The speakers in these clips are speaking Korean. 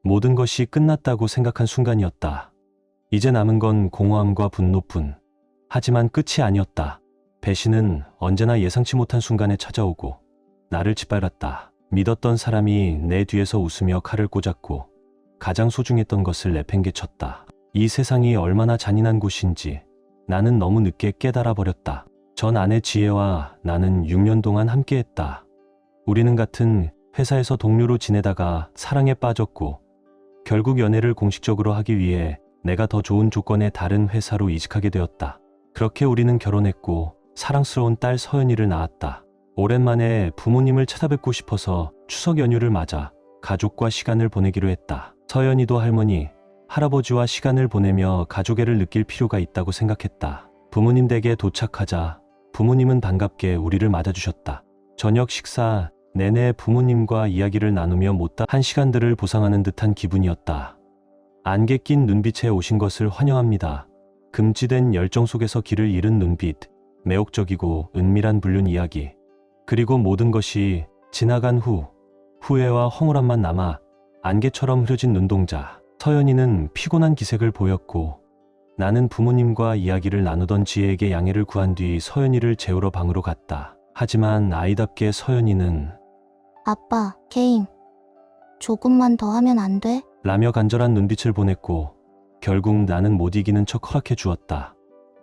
모든 것이 끝났다고 생각한 순간이었다. 이제 남은 건 공허함과 분노뿐. 하지만 끝이 아니었다. 배신은 언제나 예상치 못한 순간에 찾아오고 나를 짓밟았다. 믿었던 사람이 내 뒤에서 웃으며 칼을 꽂았고 가장 소중했던 것을 내팽개쳤다. 이 세상이 얼마나 잔인한 곳인지 나는 너무 늦게 깨달아 버렸다. 전 아내 지혜와 나는 6년 동안 함께했다. 우리는 같은 회사에서 동료로 지내다가 사랑에 빠졌고 결국 연애를 공식적으로 하기 위해 내가 더 좋은 조건의 다른 회사로 이직하게 되었다. 그렇게 우리는 결혼했고 사랑스러운 딸 서연이를 낳았다. 오랜만에 부모님을 찾아뵙고 싶어서 추석 연휴를 맞아 가족과 시간을 보내기로 했다. 서연이도 할머니, 할아버지와 시간을 보내며 가족애를 느낄 필요가 있다고 생각했다. 부모님 댁에 도착하자 부모님은 반갑게 우리를 맞아주셨다. 저녁 식사 내내 부모님과 이야기를 나누며 못다한 시간들을 보상하는 듯한 기분이었다. 안개 낀 눈빛에 오신 것을 환영합니다. 금지된 열정 속에서 길을 잃은 눈빛, 매혹적이고 은밀한 불륜 이야기, 그리고 모든 것이 지나간 후 후회와 허물함만 남아 안개처럼 흐려진 눈동자. 서연이는 피곤한 기색을 보였고 나는 부모님과 이야기를 나누던 지혜에게 양해를 구한 뒤 서연이를 재우러 방으로 갔다. 하지만 아이답게 서연이는 아빠, 게임. 조금만 더 하면 안 돼? 라며 간절한 눈빛을 보냈고 결국 나는 못 이기는 척 허락해 주었다.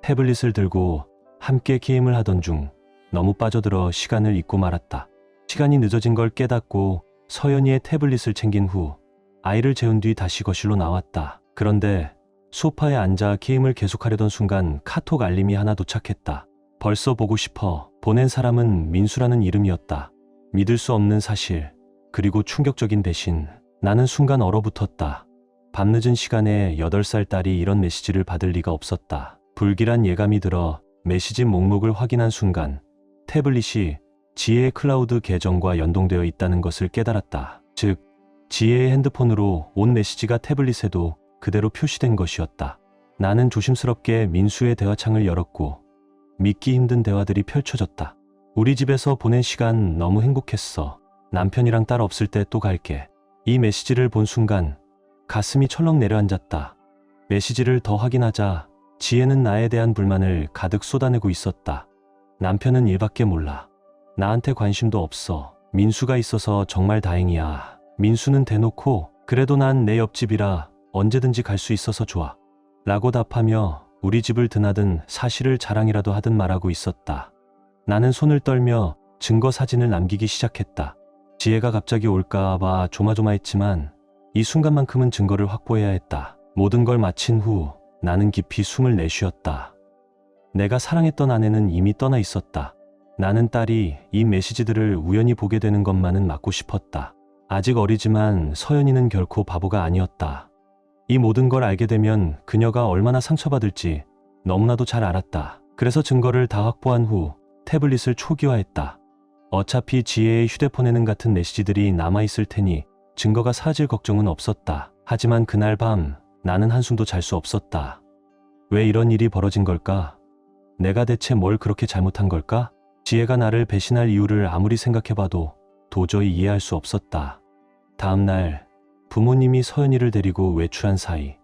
태블릿을 들고 함께 게임을 하던 중 너무 빠져들어 시간을 잊고 말았다. 시간이 늦어진 걸 깨닫고 서연이의 태블릿을 챙긴 후 아이를 재운 뒤 다시 거실로 나왔다. 그런데 소파에 앉아 게임을 계속하려던 순간 카톡 알림이 하나 도착했다. 벌써 보고 싶어. 보낸 사람은 민수라는 이름이었다. 믿을 수 없는 사실, 그리고 충격적인 배신. 나는 순간 얼어붙었다. 밤늦은 시간에 8살 딸이 이런 메시지를 받을 리가 없었다. 불길한 예감이 들어 메시지 목록을 확인한 순간 태블릿이 지혜의 클라우드 계정과 연동되어 있다는 것을 깨달았다. 즉, 지혜의 핸드폰으로 온 메시지가 태블릿에도 그대로 표시된 것이었다. 나는 조심스럽게 민수의 대화창을 열었고 믿기 힘든 대화들이 펼쳐졌다. 우리 집에서 보낸 시간 너무 행복했어. 남편이랑 딸 없을 때 또 갈게. 이 메시지를 본 순간 가슴이 철렁 내려앉았다. 메시지를 더 확인하자 지혜는 나에 대한 불만을 가득 쏟아내고 있었다. 남편은 일밖에 몰라. 나한테 관심도 없어. 민수가 있어서 정말 다행이야. 민수는 대놓고 그래도 난 내 옆집이라 언제든지 갈 수 있어서 좋아. 라고 답하며 우리 집을 드나든 사실을 자랑이라도 하듯 말하고 있었다. 나는 손을 떨며 증거 사진을 남기기 시작했다. 지혜가 갑자기 올까 봐 조마조마했지만 이 순간만큼은 증거를 확보해야 했다. 모든 걸 마친 후 나는 깊이 숨을 내쉬었다. 내가 사랑했던 아내는 이미 떠나 있었다. 나는 딸이 이 메시지들을 우연히 보게 되는 것만은 막고 싶었다. 아직 어리지만 서연이는 결코 바보가 아니었다. 이 모든 걸 알게 되면 그녀가 얼마나 상처받을지 너무나도 잘 알았다. 그래서 증거를 다 확보한 후 태블릿을 초기화했다. 어차피 지혜의 휴대폰에는 같은 메시지들이 남아있을 테니 증거가 사라질 걱정은 없었다. 하지만 그날 밤 나는 한숨도 잘 수 없었다. 왜 이런 일이 벌어진 걸까? 내가 대체 뭘 그렇게 잘못한 걸까? 지혜가 나를 배신할 이유를 아무리 생각해봐도 도저히 이해할 수 없었다. 다음 날 부모님이 서연이를 데리고 외출한 사이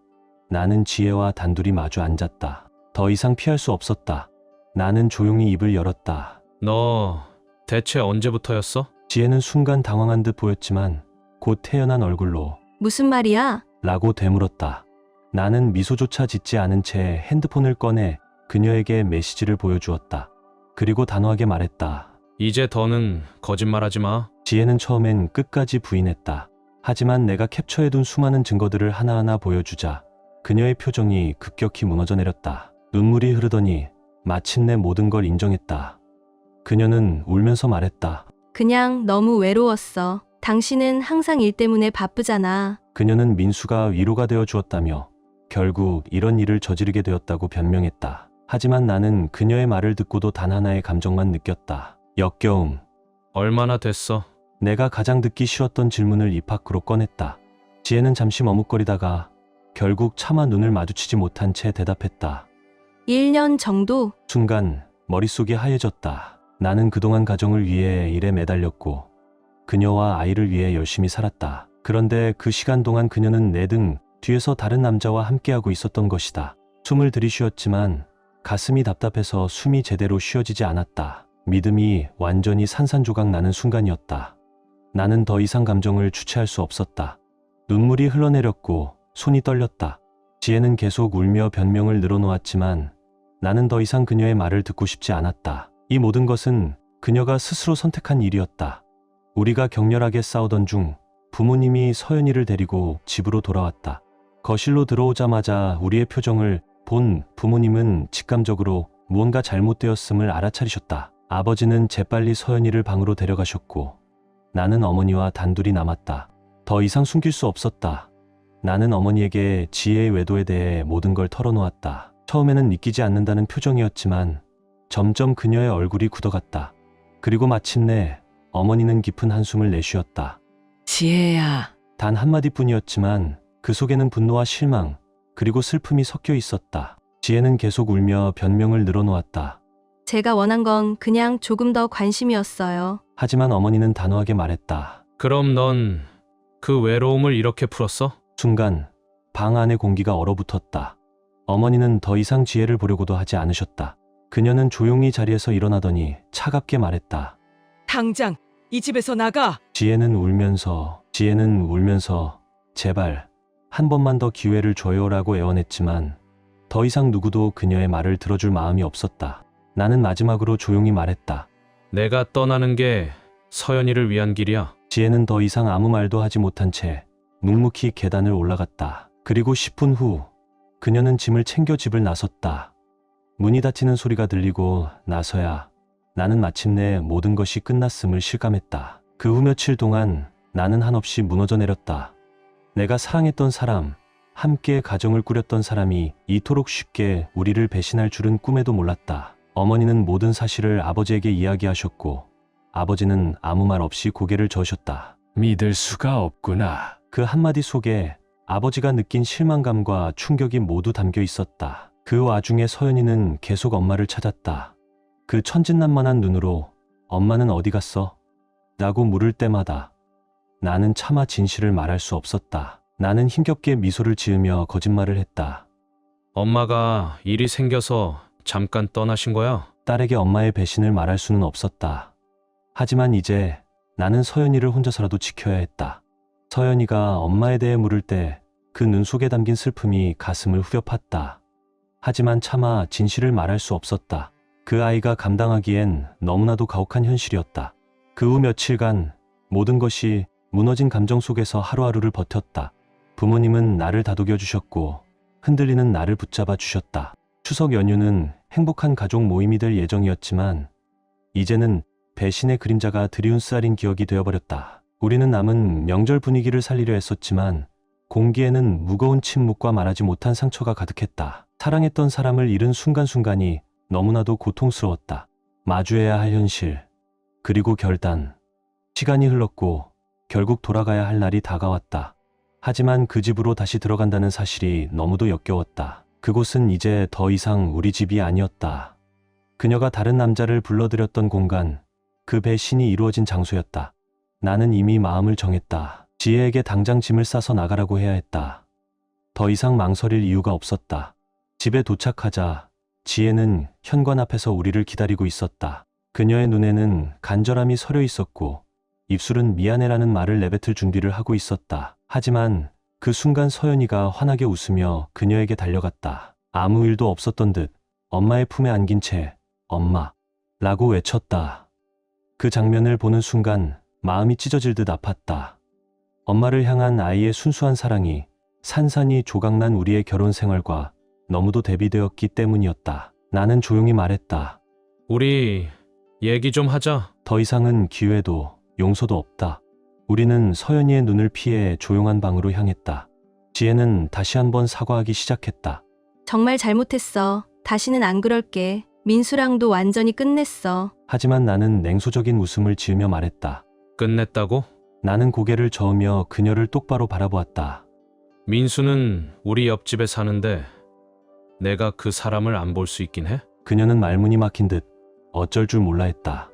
나는 지혜와 단둘이 마주 앉았다. 더 이상 피할 수 없었다. 나는 조용히 입을 열었다. 너 대체 언제부터였어? 지혜는 순간 당황한 듯 보였지만 곧 태연한 얼굴로 무슨 말이야? 라고 되물었다. 나는 미소조차 짓지 않은 채 핸드폰을 꺼내 그녀에게 메시지를 보여주었다. 그리고 단호하게 말했다. 이제 더는 거짓말하지 마. 지혜는 처음엔 끝까지 부인했다. 하지만 내가 캡처해둔 수많은 증거들을 하나하나 보여주자 그녀의 표정이 급격히 무너져 내렸다. 눈물이 흐르더니 마침내 모든 걸 인정했다. 그녀는 울면서 말했다. 그냥 너무 외로웠어. 당신은 항상 일 때문에 바쁘잖아. 그녀는 민수가 위로가 되어 주었다며 결국 이런 일을 저지르게 되었다고 변명했다. 하지만 나는 그녀의 말을 듣고도 단 하나의 감정만 느꼈다. 역겨움. 얼마나 됐어? 내가 가장 듣기 싫었던 질문을 입 밖으로 꺼냈다. 지혜는 잠시 머뭇거리다가 결국 차마 눈을 마주치지 못한 채 대답했다. 1년 정도? 순간 머릿속이 하얘졌다. 나는 그동안 가정을 위해 일에 매달렸고 그녀와 아이를 위해 열심히 살았다. 그런데 그 시간 동안 그녀는 내 등 뒤에서 다른 남자와 함께하고 있었던 것이다. 숨을 들이쉬었지만 가슴이 답답해서 숨이 제대로 쉬어지지 않았다. 믿음이 완전히 산산조각 나는 순간이었다. 나는 더 이상 감정을 주체할 수 없었다. 눈물이 흘러내렸고 손이 떨렸다. 지혜는 계속 울며 변명을 늘어놓았지만 나는 더 이상 그녀의 말을 듣고 싶지 않았다. 이 모든 것은 그녀가 스스로 선택한 일이었다. 우리가 격렬하게 싸우던 중 부모님이 서연이를 데리고 집으로 돌아왔다. 거실로 들어오자마자 우리의 표정을 본 부모님은 직감적으로 무언가 잘못되었음을 알아차리셨다. 아버지는 재빨리 서연이를 방으로 데려가셨고 나는 어머니와 단둘이 남았다. 더 이상 숨길 수 없었다. 나는 어머니에게 지혜의 외도에 대해 모든 걸 털어놓았다. 처음에는 믿기지 않는다는 표정이었지만 점점 그녀의 얼굴이 굳어갔다. 그리고 마침내 어머니는 깊은 한숨을 내쉬었다. 지혜야, 단 한마디뿐이었지만 그 속에는 분노와 실망 그리고 슬픔이 섞여 있었다. 지혜는 계속 울며 변명을 늘어놓았다. 제가 원한 건 그냥 조금 더 관심이었어요. 하지만 어머니는 단호하게 말했다. 그럼 넌 그 외로움을 이렇게 풀었어? 순간 방 안의 공기가 얼어붙었다. 어머니는 더 이상 지혜를 보려고도 하지 않으셨다. 그녀는 조용히 자리에서 일어나더니 차갑게 말했다. 당장 이 집에서 나가. 지혜는 울면서 제발 한 번만 더 기회를 줘요라고 애원했지만 더 이상 누구도 그녀의 말을 들어줄 마음이 없었다. 나는 마지막으로 조용히 말했다. 내가 떠나는 게 서연이를 위한 길이야. 지혜는 더 이상 아무 말도 하지 못한 채 묵묵히 계단을 올라갔다. 그리고 10분 후 그녀는 짐을 챙겨 집을 나섰다. 문이 닫히는 소리가 들리고 나서야 나는 마침내 모든 것이 끝났음을 실감했다. 그 후 며칠 동안 나는 한없이 무너져 내렸다. 내가 사랑했던 사람, 함께 가정을 꾸렸던 사람이 이토록 쉽게 우리를 배신할 줄은 꿈에도 몰랐다. 어머니는 모든 사실을 아버지에게 이야기하셨고 아버지는 아무 말 없이 고개를 저으셨다. 믿을 수가 없구나. 그 한마디 속에 아버지가 느낀 실망감과 충격이 모두 담겨 있었다. 그 와중에 서연이는 계속 엄마를 찾았다. 그 천진난만한 눈으로 엄마는 어디 갔어? 라고 물을 때마다 나는 차마 진실을 말할 수 없었다. 나는 힘겹게 미소를 지으며 거짓말을 했다. 엄마가 일이 생겨서 잠깐 떠나신 거야? 딸에게 엄마의 배신을 말할 수는 없었다. 하지만 이제 나는 서연이를 혼자서라도 지켜야 했다. 서연이가 엄마에 대해 물을 때 그 눈 속에 담긴 슬픔이 가슴을 후벼 팠다. 하지만 차마 진실을 말할 수 없었다. 그 아이가 감당하기엔 너무나도 가혹한 현실이었다. 그 후 며칠간 모든 것이 무너진 감정 속에서 하루하루를 버텼다. 부모님은 나를 다독여 주셨고 흔들리는 나를 붙잡아 주셨다. 추석 연휴는 행복한 가족 모임이 될 예정이었지만 이제는 배신의 그림자가 드리운 쌀인 기억이 되어버렸다. 우리는 남은 명절 분위기를 살리려 했었지만 공기에는 무거운 침묵과 말하지 못한 상처가 가득했다. 사랑했던 사람을 잃은 순간순간이 너무나도 고통스러웠다. 마주해야 할 현실, 그리고 결단. 시간이 흘렀고 결국 돌아가야 할 날이 다가왔다. 하지만 그 집으로 다시 들어간다는 사실이 너무도 역겨웠다. 그곳은 이제 더 이상 우리 집이 아니었다. 그녀가 다른 남자를 불러들였던 공간, 그 배신이 이루어진 장소였다. 나는 이미 마음을 정했다. 지혜에게 당장 짐을 싸서 나가라고 해야 했다. 더 이상 망설일 이유가 없었다. 집에 도착하자 지혜는 현관 앞에서 우리를 기다리고 있었다. 그녀의 눈에는 간절함이 서려 있었고 입술은 미안해라는 말을 내뱉을 준비를 하고 있었다. 하지만 그 순간 서연이가 환하게 웃으며 그녀에게 달려갔다. 아무 일도 없었던 듯 엄마의 품에 안긴 채 엄마 라고 외쳤다. 그 장면을 보는 순간 마음이 찢어질 듯 아팠다. 엄마를 향한 아이의 순수한 사랑이 산산이 조각난 우리의 결혼 생활과 너무도 대비되었기 때문이었다. 나는 조용히 말했다. 우리 얘기 좀 하자. 더 이상은 기회도 용서도 없다. 우리는 서연이의 눈을 피해 조용한 방으로 향했다. 지혜는 다시 한번 사과하기 시작했다. 정말 잘못했어. 다시는 안 그럴게. 민수랑도 완전히 끝냈어. 하지만 나는 냉소적인 웃음을 지으며 말했다. 끝냈다고? 나는 고개를 저으며 그녀를 똑바로 바라보았다. 민수는 우리 옆집에 사는데 내가 그 사람을 안 볼 수 있긴 해? 그녀는 말문이 막힌 듯 어쩔 줄 몰라 했다.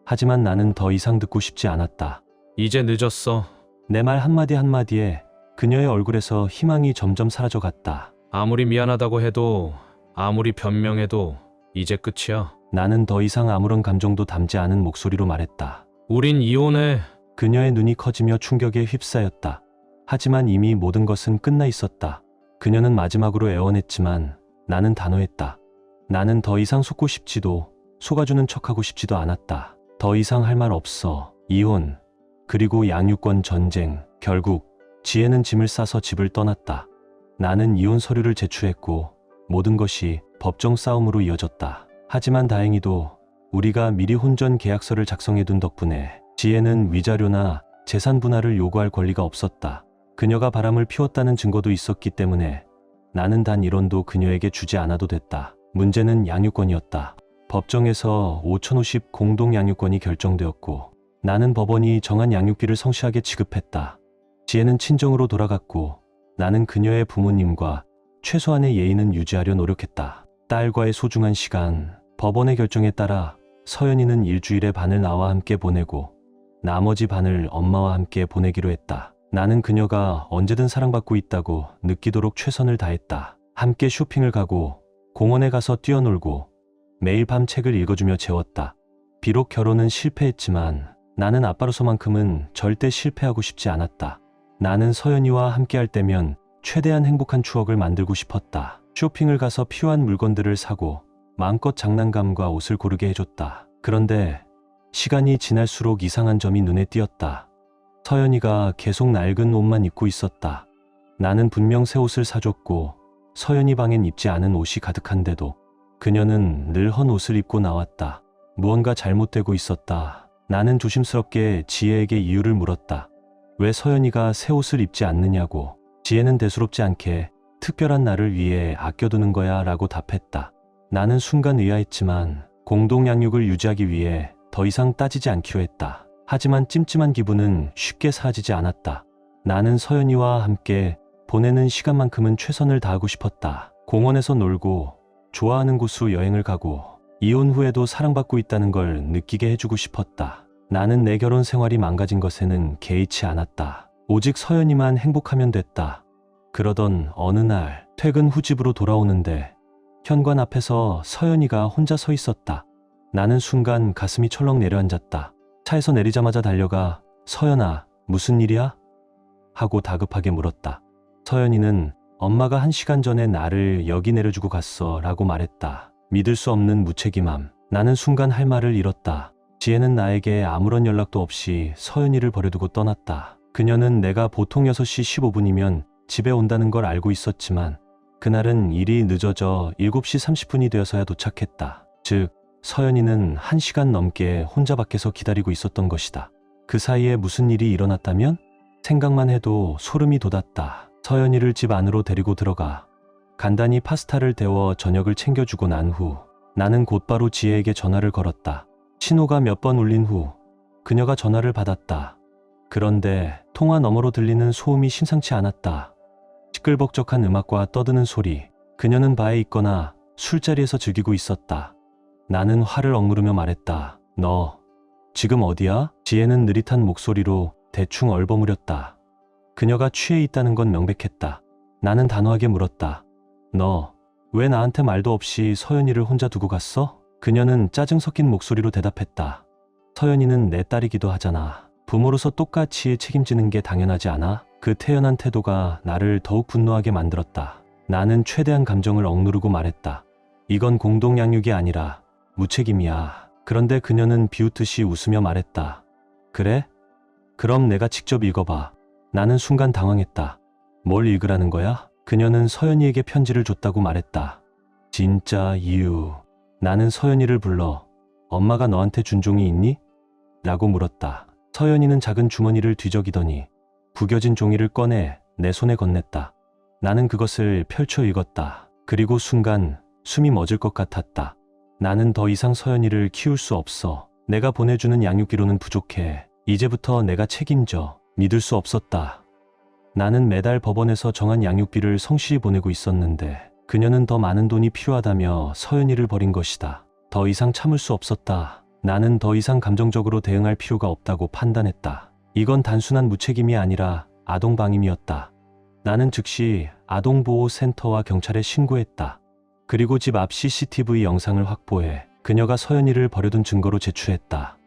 하지만 나는 더 이상 듣고 싶지 않았다. 이제 늦었어. 내 말 한마디 한마디에 그녀의 얼굴에서 희망이 점점 사라져갔다. 아무리 미안하다고 해도, 아무리 변명해도 이제 끝이야. 나는 더 이상 아무런 감정도 담지 않은 목소리로 말했다. 우린 이혼해. 그녀의 눈이 커지며 충격에 휩싸였다. 하지만 이미 모든 것은 끝나 있었다. 그녀는 마지막으로 애원했지만 나는 단호했다. 나는 더 이상 속고 싶지도 속아주는 척하고 싶지도 않았다. 더 이상 할 말 없어. 이혼, 그리고 양육권 전쟁. 결국 지혜는 짐을 싸서 집을 떠났다. 나는 이혼 서류를 제출했고 모든 것이 법정 싸움으로 이어졌다. 하지만 다행히도 우리가 미리 혼전 계약서를 작성해둔 덕분에 지혜는 위자료나 재산 분할을 요구할 권리가 없었다. 그녀가 바람을 피웠다는 증거도 있었기 때문에 나는 단 1원도 그녀에게 주지 않아도 됐다. 문제는 양육권이었다. 법정에서 5,050 공동 양육권이 결정되었고 나는 법원이 정한 양육비를 성실하게 지급했다. 지혜는 친정으로 돌아갔고 나는 그녀의 부모님과 최소한의 예의는 유지하려 노력했다. 딸과의 소중한 시간, 법원의 결정에 따라 서연이는 일주일에 반을 나와 함께 보내고 나머지 반을 엄마와 함께 보내기로 했다. 나는 그녀가 언제든 사랑받고 있다고 느끼도록 최선을 다했다. 함께 쇼핑을 가고 공원에 가서 뛰어놀고 매일 밤 책을 읽어주며 재웠다. 비록 결혼은 실패했지만 나는 아빠로서만큼은 절대 실패하고 싶지 않았다. 나는 서연이와 함께할 때면 최대한 행복한 추억을 만들고 싶었다. 쇼핑을 가서 필요한 물건들을 사고 마음껏 장난감과 옷을 고르게 해줬다. 그런데 시간이 지날수록 이상한 점이 눈에 띄었다. 서연이가 계속 낡은 옷만 입고 있었다. 나는 분명 새 옷을 사줬고 서연이 방엔 입지 않은 옷이 가득한데도 그녀는 늘 헌 옷을 입고 나왔다. 무언가 잘못되고 있었다. 나는 조심스럽게 지혜에게 이유를 물었다. 왜 서연이가 새 옷을 입지 않느냐고. 지혜는 대수롭지 않게 특별한 날을 위해 아껴두는 거야 라고 답했다. 나는 순간 의아했지만 공동 양육을 유지하기 위해 더 이상 따지지 않기로 했다. 하지만 찜찜한 기분은 쉽게 사라지지 않았다. 나는 서연이와 함께 보내는 시간만큼은 최선을 다하고 싶었다. 공원에서 놀고 좋아하는 곳으로 여행을 가고 이혼 후에도 사랑받고 있다는 걸 느끼게 해주고 싶었다. 나는 내 결혼 생활이 망가진 것에는 개의치 않았다. 오직 서연이만 행복하면 됐다. 그러던 어느 날 퇴근 후 집으로 돌아오는데 현관 앞에서 서연이가 혼자 서 있었다. 나는 순간 가슴이 철렁 내려앉았다. 차에서 내리자마자 달려가 서연아, 무슨 일이야? 하고 다급하게 물었다. 서연이는 엄마가 1시간 전에 나를 여기 내려주고 갔어 라고 말했다. 믿을 수 없는 무책임함. 나는 순간 할 말을 잃었다. 지혜는 나에게 아무런 연락도 없이 서연이를 버려두고 떠났다. 그녀는 내가 보통 6시 15분이면 집에 온다는 걸 알고 있었지만 그날은 일이 늦어져 7시 30분이 되어서야 도착했다. 즉, 서연이는 1시간 넘게 혼자 밖에서 기다리고 있었던 것이다. 그 사이에 무슨 일이 일어났다면? 생각만 해도 소름이 돋았다. 서연이를 집 안으로 데리고 들어가 간단히 파스타를 데워 저녁을 챙겨주고 난 후 나는 곧바로 지혜에게 전화를 걸었다. 신호가 몇 번 울린 후 그녀가 전화를 받았다. 그런데 통화 너머로 들리는 소음이 심상치 않았다. 시끌벅적한 음악과 떠드는 소리. 그녀는 바에 있거나 술자리에서 즐기고 있었다. 나는 화를 억누르며 말했다. 너 지금 어디야? 지혜는 느릿한 목소리로 대충 얼버무렸다. 그녀가 취해 있다는 건 명백했다. 나는 단호하게 물었다. 너 왜 나한테 말도 없이 서연이를 혼자 두고 갔어? 그녀는 짜증 섞인 목소리로 대답했다. 서연이는 내 딸이기도 하잖아. 부모로서 똑같이 책임지는 게 당연하지 않아? 그 태연한 태도가 나를 더욱 분노하게 만들었다. 나는 최대한 감정을 억누르고 말했다. 이건 공동 양육이 아니라 무책임이야. 그런데 그녀는 비웃듯이 웃으며 말했다. 그래? 그럼 내가 직접 읽어봐. 나는 순간 당황했다. 뭘 읽으라는 거야? 그녀는 서연이에게 편지를 줬다고 말했다. 진짜 이유. 나는 서연이를 불러 엄마가 너한테 준 종이 있니? 라고 물었다. 서연이는 작은 주머니를 뒤적이더니 구겨진 종이를 꺼내 내 손에 건넸다. 나는 그것을 펼쳐 읽었다. 그리고 순간 숨이 멎을 것 같았다. 나는 더 이상 서연이를 키울 수 없어. 내가 보내주는 양육비로는 부족해. 이제부터 내가 책임져. 믿을 수 없었다. 나는 매달 법원에서 정한 양육비를 성실히 보내고 있었는데 그녀는 더 많은 돈이 필요하다며 서연이를 버린 것이다. 더 이상 참을 수 없었다. 나는 더 이상 감정적으로 대응할 필요가 없다고 판단했다. 이건 단순한 무책임이 아니라 아동방임이었다. 나는 즉시 아동보호센터와 경찰에 신고했다. 그리고 집 앞 CCTV 영상을 확보해 그녀가 서연이를 버려둔 증거로 제출했다.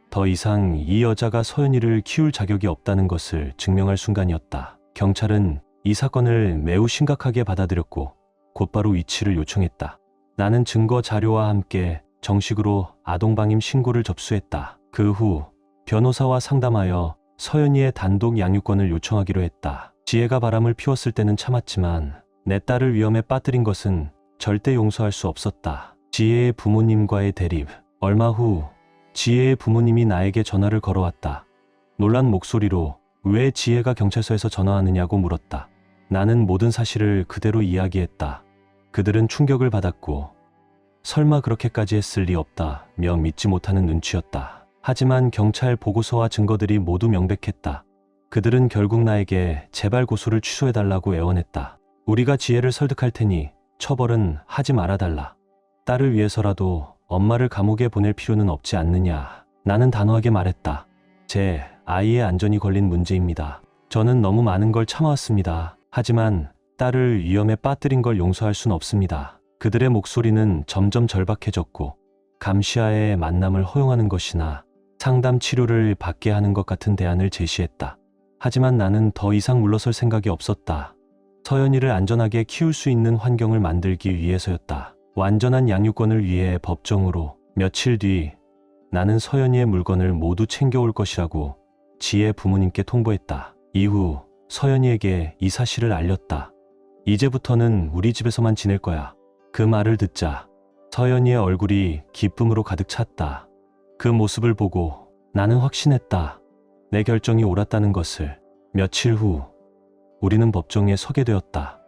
더 이상 이 여자가 서연이를 키울 자격이 없다는 것을 증명할 순간이었다. 경찰은 이 사건을 매우 심각하게 받아들였고 곧바로 위치를 요청했다. 나는 증거 자료와 함께 정식으로 아동방임 신고를 접수했다. 그 후 변호사와 상담하여 서연이의 단독 양육권을 요청하기로 했다. 지혜가 바람을 피웠을 때는 참았지만 내 딸을 위험에 빠뜨린 것은 절대 용서할 수 없었다. 지혜의 부모님과의 대립. 얼마 후 지혜의 부모님이 나에게 전화를 걸어왔다. 놀란 목소리로 왜 지혜가 경찰서에서 전화하느냐고 물었다. 나는 모든 사실을 그대로 이야기했다. 그들은 충격을 받았고 설마 그렇게까지 했을 리 없다며 믿지 못하는 눈치였다. 하지만 경찰 보고서와 증거들이 모두 명백했다. 그들은 결국 나에게 제발 고소를 취소해달라고 애원했다. 우리가 지혜를 설득할 테니 처벌은 하지 말아달라. 딸을 위해서라도 엄마를 감옥에 보낼 필요는 없지 않느냐. 나는 단호하게 말했다. 제 아이의 안전이 걸린 문제입니다. 저는 너무 많은 걸 참아왔습니다. 하지만 딸을 위험에 빠뜨린 걸 용서할 순 없습니다. 그들의 목소리는 점점 절박해졌고 감시하에 만남을 허용하는 것이나 상담 치료를 받게 하는 것 같은 대안을 제시했다. 하지만 나는 더 이상 물러설 생각이 없었다. 서연이를 안전하게 키울 수 있는 환경을 만들기 위해서였다. 완전한 양육권을 위해 법정으로. 며칠 뒤 나는 서연이의 물건을 모두 챙겨올 것이라고 지혜 부모님께 통보했다. 이후 서연이에게 이 사실을 알렸다. 이제부터는 우리 집에서만 지낼 거야. 그 말을 듣자 서연이의 얼굴이 기쁨으로 가득 찼다. 그 모습을 보고 나는 확신했다. 내 결정이 옳았다는 것을. 며칠 후 우리는 법정에 서게 되었다.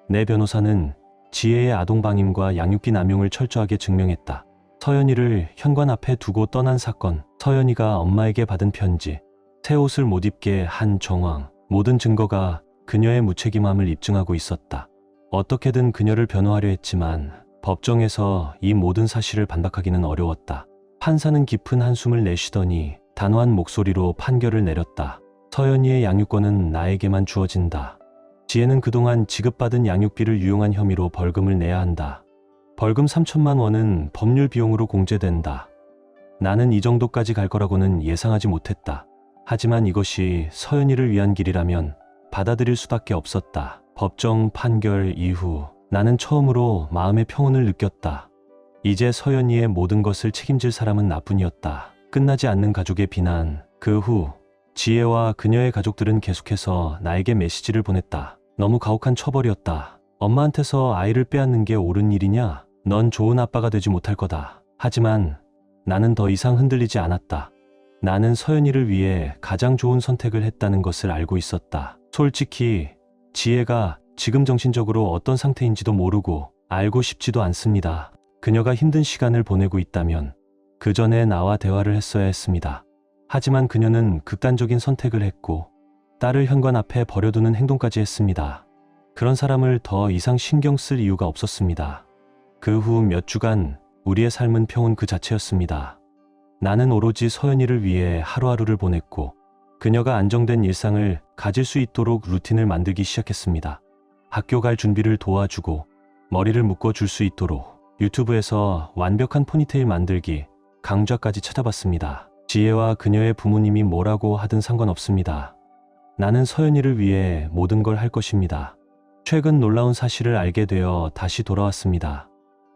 내 변호사는 지혜의 아동방임과 양육비 남용을 철저하게 증명했다. 서연이를 현관 앞에 두고 떠난 사건, 서연이가 엄마에게 받은 편지, 새 옷을 못 입게 한 정황, 모든 증거가 그녀의 무책임함을 입증하고 있었다. 어떻게든 그녀를 변호하려 했지만 법정에서 이 모든 사실을 반박하기는 어려웠다. 판사는 깊은 한숨을 내쉬더니 단호한 목소리로 판결을 내렸다. 서연이의 양육권은 나에게만 주어진다. 지혜는 그동안 지급받은 양육비를 유용한 혐의로 벌금을 내야 한다. 벌금 3천만 원은 법률 비용으로 공제된다. 나는 이 정도까지 갈 거라고는 예상하지 못했다. 하지만 이것이 서연이를 위한 길이라면 받아들일 수밖에 없었다. 법정 판결 이후 나는 처음으로 마음의 평온을 느꼈다. 이제 서연이의 모든 것을 책임질 사람은 나뿐이었다. 끝나지 않는 가족의 비난. 그 후 지혜와 그녀의 가족들은 계속해서 나에게 메시지를 보냈다. 너무 가혹한 처벌이었다. 엄마한테서 아이를 빼앗는 게 옳은 일이냐? 넌 좋은 아빠가 되지 못할 거다. 하지만 나는 더 이상 흔들리지 않았다. 나는 서연이를 위해 가장 좋은 선택을 했다는 것을 알고 있었다. 솔직히 지혜가 지금 정신적으로 어떤 상태인지도 모르고 알고 싶지도 않습니다. 그녀가 힘든 시간을 보내고 있다면 그 전에 나와 대화를 했어야 했습니다. 하지만 그녀는 극단적인 선택을 했고 딸을 현관 앞에 버려두는 행동까지 했습니다. 그런 사람을 더 이상 신경 쓸 이유가 없었습니다. 그 후 몇 주간 우리의 삶은 평온 그 자체였습니다. 나는 오로지 서연이를 위해 하루하루를 보냈고 그녀가 안정된 일상을 가질 수 있도록 루틴을 만들기 시작했습니다. 학교 갈 준비를 도와주고 머리를 묶어줄 수 있도록 유튜브에서 완벽한 포니테일 만들기 강좌까지 찾아봤습니다. 지혜와 그녀의 부모님이 뭐라고 하든 상관없습니다. 나는 서연이를 위해 모든 걸 할 것입니다. 최근 놀라운 사실을 알게 되어 다시 돌아왔습니다.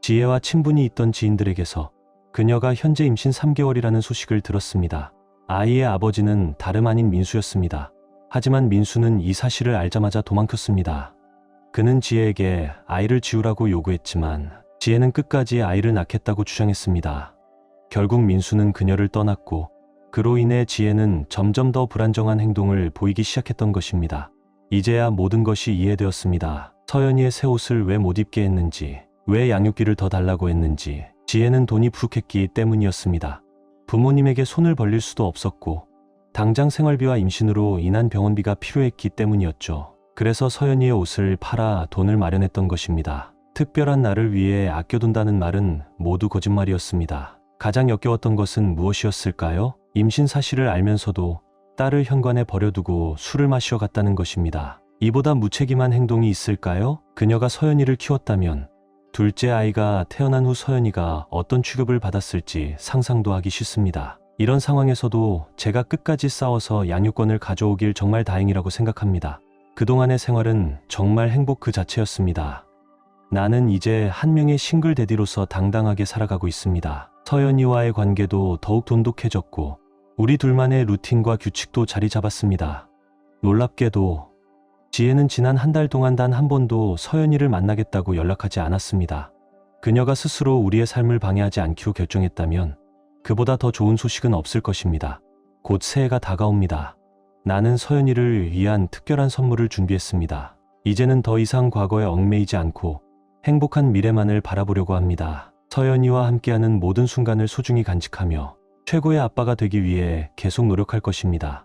지혜와 친분이 있던 지인들에게서 그녀가 현재 임신 3개월이라는 소식을 들었습니다. 아이의 아버지는 다름 아닌 민수였습니다. 하지만 민수는 이 사실을 알자마자 도망쳤습니다. 그는 지혜에게 아이를 지우라고 요구했지만 지혜는 끝까지 아이를 낳겠다고 주장했습니다. 결국 민수는 그녀를 떠났고 그로 인해 지혜는 점점 더 불안정한 행동을 보이기 시작했던 것입니다. 이제야 모든 것이 이해되었습니다. 서연이의 새 옷을 왜 못 입게 했는지, 왜 양육비를 더 달라고 했는지. 지혜는 돈이 부족했기 때문이었습니다. 부모님에게 손을 벌릴 수도 없었고 당장 생활비와 임신으로 인한 병원비가 필요했기 때문이었죠. 그래서 서연이의 옷을 팔아 돈을 마련했던 것입니다. 특별한 날을 위해 아껴둔다는 말은 모두 거짓말이었습니다. 가장 역겨웠던 것은 무엇이었을까요? 임신 사실을 알면서도 딸을 현관에 버려두고 술을 마시러 갔다는 것입니다. 이보다 무책임한 행동이 있을까요? 그녀가 서연이를 키웠다면 둘째 아이가 태어난 후 서연이가 어떤 취급을 받았을지 상상도 하기 싫습니다. 이런 상황에서도 제가 끝까지 싸워서 양육권을 가져오길 정말 다행이라고 생각합니다. 그동안의 생활은 정말 행복 그 자체였습니다. 나는 이제 한 명의 싱글 대디로서 당당하게 살아가고 있습니다. 서연이와의 관계도 더욱 돈독해졌고 우리 둘만의 루틴과 규칙도 자리 잡았습니다. 놀랍게도 지혜는 지난 한 달 동안 단 한 번도 서연이를 만나겠다고 연락하지 않았습니다. 그녀가 스스로 우리의 삶을 방해하지 않기로 결정했다면 그보다 더 좋은 소식은 없을 것입니다. 곧 새해가 다가옵니다. 나는 서연이를 위한 특별한 선물을 준비했습니다. 이제는 더 이상 과거에 얽매이지 않고 행복한 미래만을 바라보려고 합니다. 서연이와 함께하는 모든 순간을 소중히 간직하며 최고의 아빠가 되기 위해 계속 노력할 것입니다.